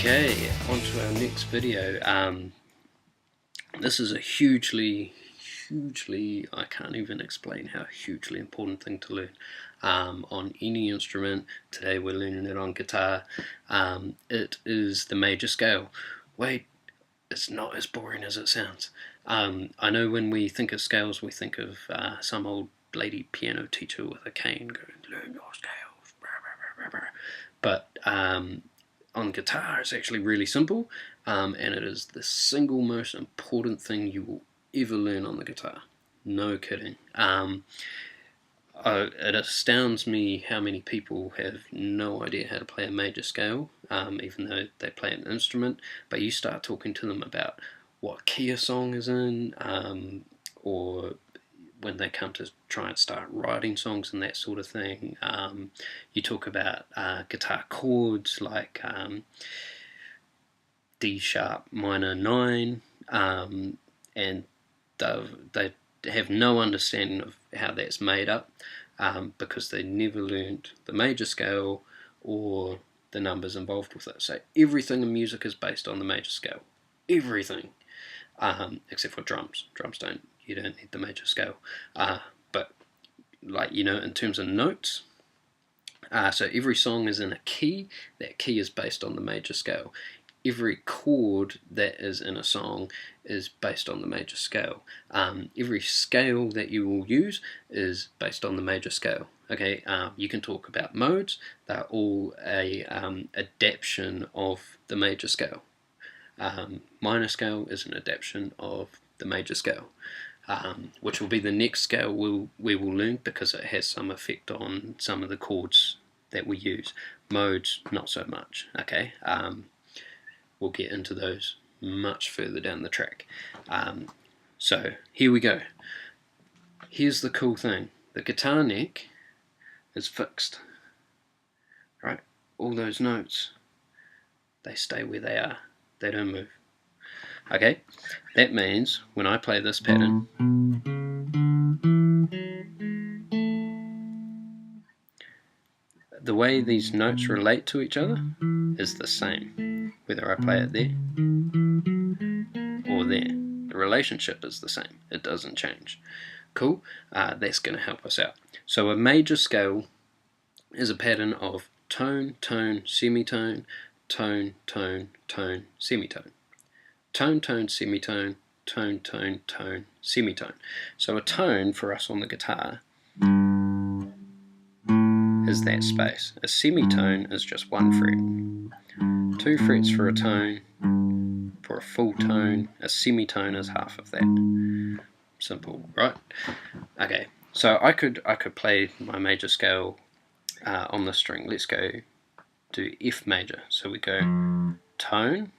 Okay, on to our next video. This is a hugely, I can't even explain how hugely important thing to learn on any instrument. Today we're learning it on guitar. It is the major scale. Wait, it's not as boring as it sounds. I know when we think of scales, we think of some old lady piano teacher with a cane going, learn your scales, but on guitar it's actually really simple, and it is the single most important thing you will ever learn on the guitar. No kidding. It astounds me how many people have no idea how to play a major scale, even though they play an instrument. But you start talking to them about what key a song is in, or when they come to try and start writing songs and that sort of thing. You talk about guitar chords like D sharp minor 9, and they have no understanding of how that's made up, because they never learned the major scale or the numbers involved with it. So everything in music is based on the major scale. Everything. Except for drums. You don't need the major scale. But like, in terms of notes, so every song is in a key. That key is based on the major scale. Every chord that is in a song is based on the major scale. Every scale that you will use is based on the major scale. Okay, you can talk about modes. They're all a adaptation of the major scale. Minor scale is an adaptation of the major scale, which will be the next scale we will learn, because it has some effect on some of the chords that we use. Modes, not so much. Okay, we'll get into those much further down the track. So here we go. Here's the cool thing. The guitar neck is fixed. Right? All those notes, they stay where they are. They don't move. Okay? That means when I play this pattern, the way these notes relate to each other is the same, whether I play it there or there. The relationship is the same. It doesn't change. Cool? That's going to help us out. So a major scale is a pattern of tone, tone, semitone, tone, tone, tone, semitone. Tone, tone, semitone, tone, tone, tone, semitone. So a tone for us on the guitar is that space. A semitone is just one fret. 2 frets for a tone. For a full tone, a semitone is half of that. Simple, right? Okay, so I could play my major scale on the string. Let's go do F major. So we go tone,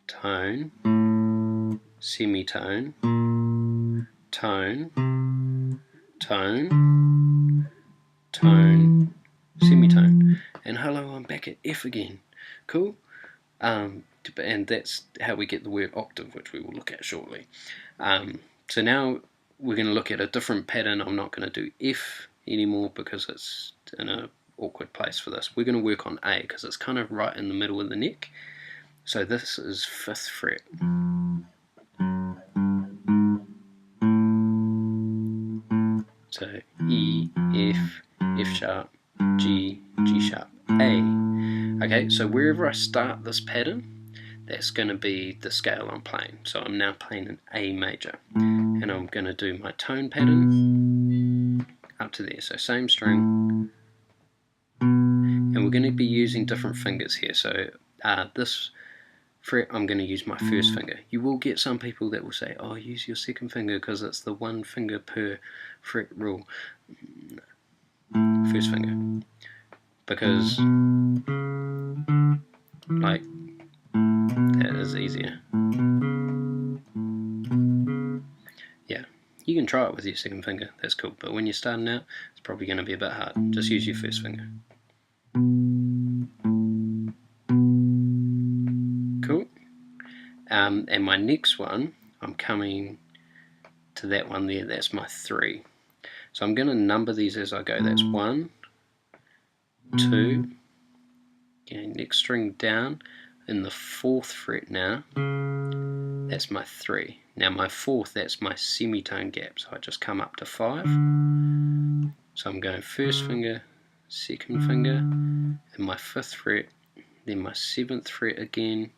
tone, semitone, tone, tone, tone, semitone, and hello, I'm back at F again. Cool? And that's how we get the word octave, which we will look at shortly. So now we're going to look at a different pattern. I'm not going to do F anymore because it's in an awkward place for this. We're going to work on A because it's kind of right in the middle of the neck. So this is 5th fret. So E, F, F sharp, G, G sharp, A. Okay, so wherever I start this pattern, that's going to be the scale I'm playing. So I'm now playing an A major, and I'm going to do my tone pattern up to there. So same string, and we're going to be using different fingers here. So this fret, I'm going to use my first finger. You will get some people that will say, oh, use your second finger because it's the 1 finger per fret rule. First finger. Because, like, that is easier. Yeah, you can try it with your second finger, that's cool, but when you're starting out, it's probably going to be a bit hard. Just use your first finger. Cool. And my next one, I'm coming to that one there, that's my 3. So I'm going to number these as I go. That's 1, 2, Okay, next string down in the 4th fret now, that's my 3. Now my 4th, that's my semitone gap, so I just come up to 5. So I'm going 1st finger, 2nd finger, and my 5th fret, then my 7th fret again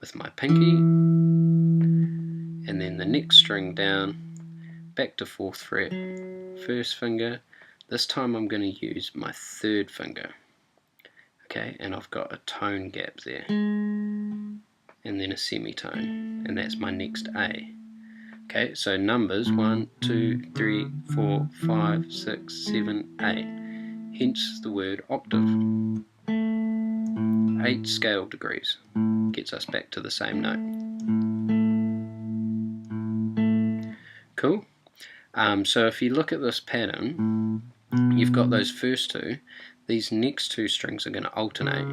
with my pinky, and then the next string down, back to 4th fret, 1st finger. This time I'm going to use my 3rd finger. Okay, and I've got a tone gap there, and then a semitone, and that's my next A. Okay, so numbers 1, 2, 3, 4, 5, 6, 7, 8. Hence the word octave. 8 scale degrees gets us back to the same note. Cool. So if you look at this pattern, you've got those first two. These next two strings are going to alternate.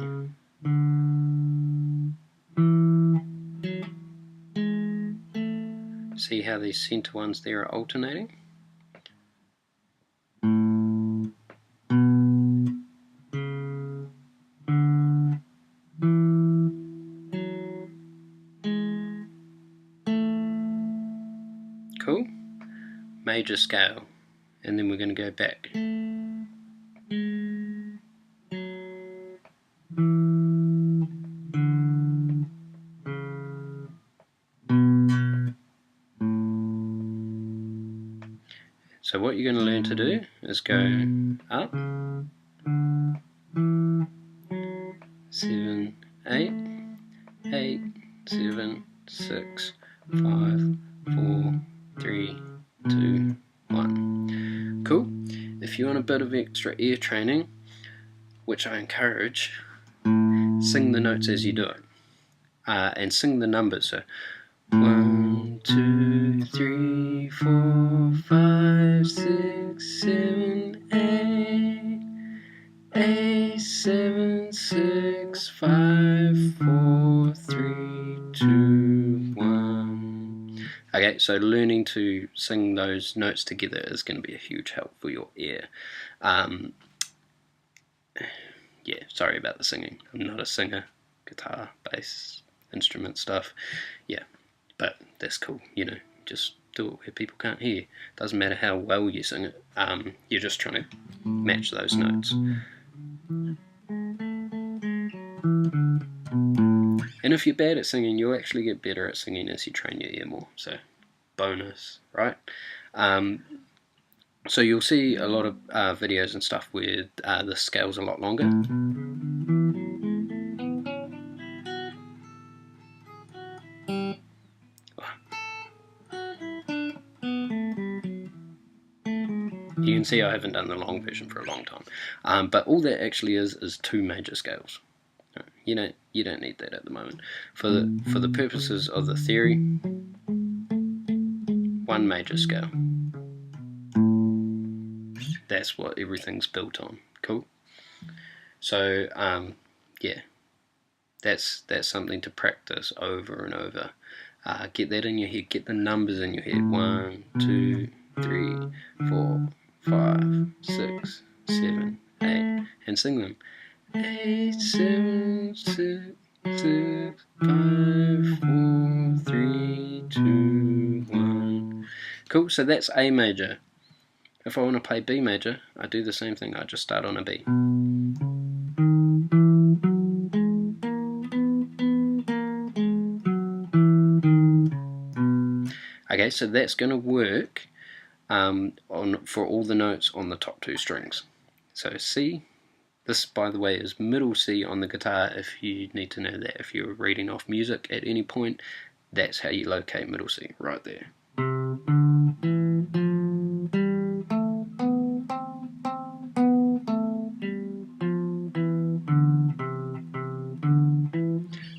See how these center ones there are alternating? Cool. Major scale. And then we're going to go back. So what you're going to learn to do is go up, 7, 8, 8, 7, 6, 5, 4, 3, 2, 1. Cool. If you want a bit of extra ear training, which I encourage, sing the notes as you do it. And sing the numbers. So 1, 2, 3, 4, 5, 6, 7, 8. 8, 7, 6, 5, 4, 3, 2, 1. Okay, so learning to sing those notes together is going to be a huge help for your ear. Yeah, sorry about the singing. I'm not a singer. Guitar, bass, instrument stuff. Yeah, but that's cool. You know, just do it where people can't hear. Doesn't matter how well you sing it. You're just trying to match those notes. And if you're bad at singing, you'll actually get better at singing as you train your ear more. So, bonus, right? So you'll see a lot of videos and stuff where the scale's a lot longer. You can see I haven't done the long version for a long time. But all that actually is 2 major scales. You don't need that at the moment. For the purposes of the theory, 1 major scale. That's what everything's built on. Cool. So yeah, that's something to practice over and over. Get that in your head. Get the numbers in your head. 1, 2, 3, 4, 5, 6, 7, 8, and sing them. 8, 7, 6, 6, 5, 4, 3, 2, 1. Cool. So that's A major. If I want to play B major, I do the same thing. I just start on a B. Okay, so that's going to work for all the notes on the top 2 strings. So C, this by the way is middle C on the guitar if you need to know that. If you're reading off music at any point, that's how you locate middle C, right there.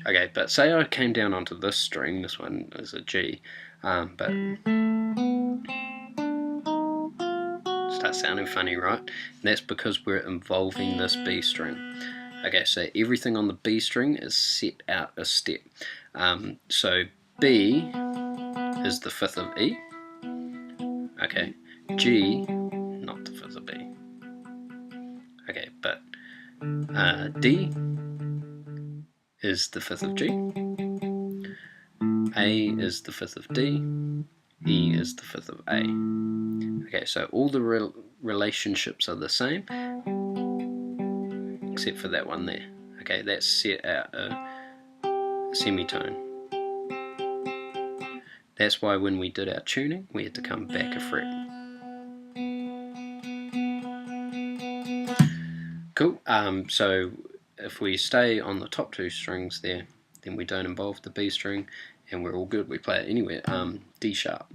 Okay, but say I came down onto this string, this one is a G, but starts sounding funny, right? And that's because we're involving this B string. Okay, so everything on the B string is set out a step. So B is the 5th of E. Okay, G, not the 5th of B. Okay, but D, is the fifth of G, A is the fifth of D, E is the fifth of A. Okay, so all the relationships are the same, except for that one there. Okay, that's set out a semitone. That's why when we did our tuning, we had to come back a fret. Cool. So if we stay on the top two strings there, then we don't involve the B string, and we're all good. We play it anywhere. D sharp.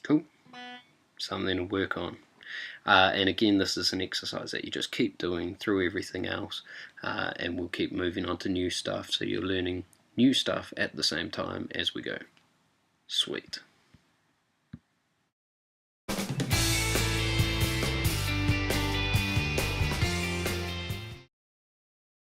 Cool. Something to work on. And again, this is an exercise that you just keep doing through everything else, and we'll keep moving on to new stuff, so you're learning new stuff at the same time as we go. Sweet.